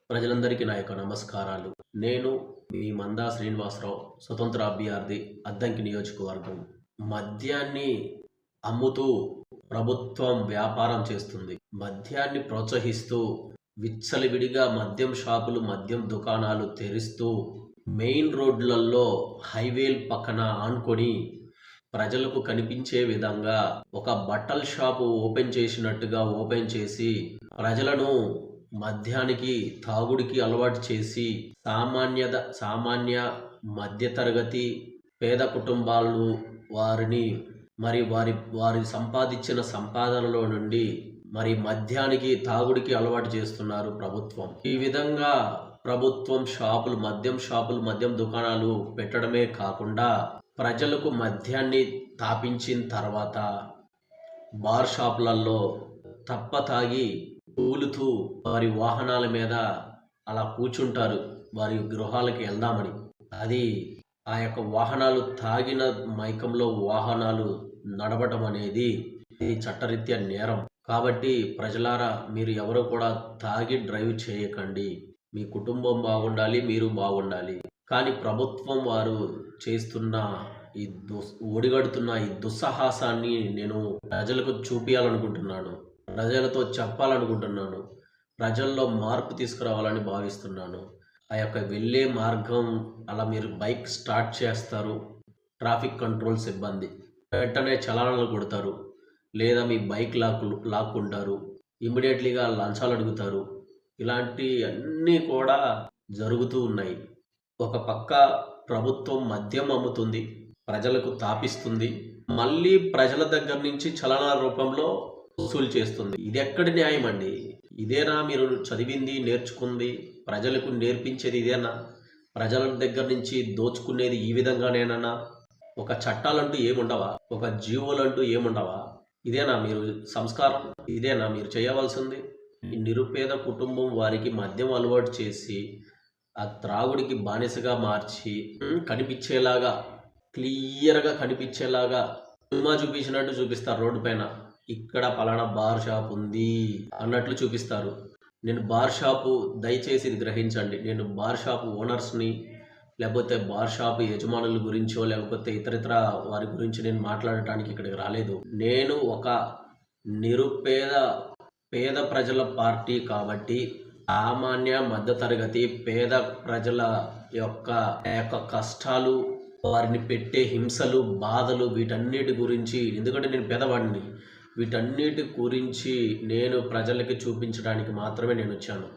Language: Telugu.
ప్రజలందరికీ నా యొక్క నమస్కారాలు. నేను మీ మందా శ్రీనివాసరావు, స్వతంత్ర అభ్యర్థి, అద్దంకి నియోజకవర్గం. మద్యాన్ని అమ్ముతూ ప్రభుత్వం వ్యాపారం చేస్తుంది. మద్యాన్ని ప్రోత్సహిస్తూ విచ్చలవిడిగా మద్యం షాపులు, మద్యం దుకాణాలు తెరుస్తూ మెయిన్ రోడ్లలో హైవేల పక్కన ఆనుకొని ప్రజలకు కనిపించే విధంగా ఒక బట్టల షాపు ఓపెన్ చేసినట్టుగా ఓపెన్ చేసి ప్రజలను మద్యానికి తాగుడికి అలవాటు చేసి సామాన్య మధ్యతరగతి పేద కుటుంబాలు వారిని వారి సంపాదించిన సంపాదనలో నుండి మద్యానికి తాగుడికి అలవాటు చేస్తున్నారు ప్రభుత్వం. ఈ విధంగా ప్రభుత్వం మద్యం దుకాణాలు పెట్టడమే కాకుండా ప్రజలకు మద్యాన్ని తాపించిన తర్వాత బార్ షాపులలో తాగి ఊలుతూ వారి వాహనాల మీద అలా కూర్చుంటారు వారి గృహాలకి వెళ్దామని. అది ఆ యొక్క వాహనాలు తాగిన మైకంలో వాహనాలు నడపటం అనేది ఇది చట్టరీత్యా నేరం. కాబట్టి ప్రజలారా, మీరు ఎవరు కూడా తాగి డ్రైవ్ చేయకండి. మీ కుటుంబం బాగుండాలి, మీరు బాగుండాలి. కానీ ప్రభుత్వం వారు చేస్తున్న ఒడిగడుతున్న ఈ దుస్సాహసాన్ని నేను ప్రజలకు చూపించాలనుకుంటున్నాను, ప్రజలతో చెప్పాలనుకుంటున్నాను, ప్రజల్లో మార్పు తీసుకురావాలని భావిస్తున్నాను. ఆ యొక్క వెళ్ళే మార్గం అలా మీరు బైక్ స్టార్ట్ చేస్తారు, ట్రాఫిక్ కంట్రోల్ సిబ్బంది వెంటనే చలానాలు కొడతారు, లేదా మీ బైక్ లాక్కుంటారు, ఇమ్మీడియట్లీగా లంచాలు అడుగుతారు. ఇలాంటి అన్నీ కూడా జరుగుతూ ఉన్నాయి. ఒక పక్క ప్రభుత్వం మద్యం అమ్ముతుంది, ప్రజలకు తాపిస్తుంది, మళ్ళీ ప్రజల దగ్గర నుంచి చలనాల రూపంలో వసూలు చేస్తుంది. ఇది ఎక్కడి న్యాయం అండి? ఇదేనా మీరు చదివింది, నేర్చుకుంది, ప్రజలకు నేర్పించేది ఇదేనా? ప్రజల దగ్గర నుంచి దోచుకునేది ఈ విధంగానేనా? ఒక చట్టాలంటూ ఏముండవా? ఒక జీవోలంటూ ఏముండవా? ఇదేనా మీరు సంస్కారం? ఇదేనా మీరు చేయవలసింది? ఈ నిరుపేద కుటుంబం వారికి మద్యం అలవాటు చేసి ఆ త్రాగుడికి బానిసగా మార్చి కనిపించేలాగా, క్లియర్గా కనిపించేలాగా సినిమా చూపించినట్టు చూపిస్తారు. రోడ్డు పైన ఇక్కడ పలానా బార్ షాప్ ఉంది అన్నట్లు చూపిస్తారు. నేను బార్ షాపు, దయచేసి ఇది గ్రహించండి, నేను బార్ షాపు ఓనర్స్ని, లేకపోతే బార్ షాపు యజమానుల గురించో లేకపోతే ఇతరితర వారి గురించి నేను మాట్లాడటానికి ఇక్కడికి రాలేదు. నేను ఒక పేద ప్రజల పార్టీ కాబట్టి సామాన్య మధ్యతరగతి పేద ప్రజల యొక్క కష్టాలు, వారిని పెట్టే హింసలు, బాధలు, వీటన్నిటి గురించి, ఎందుకంటే నేను పేదవాడిని, వీటన్నిటి గురించి నేను ప్రజలకి చూపించడానికి మాత్రమే నేను వచ్చాను.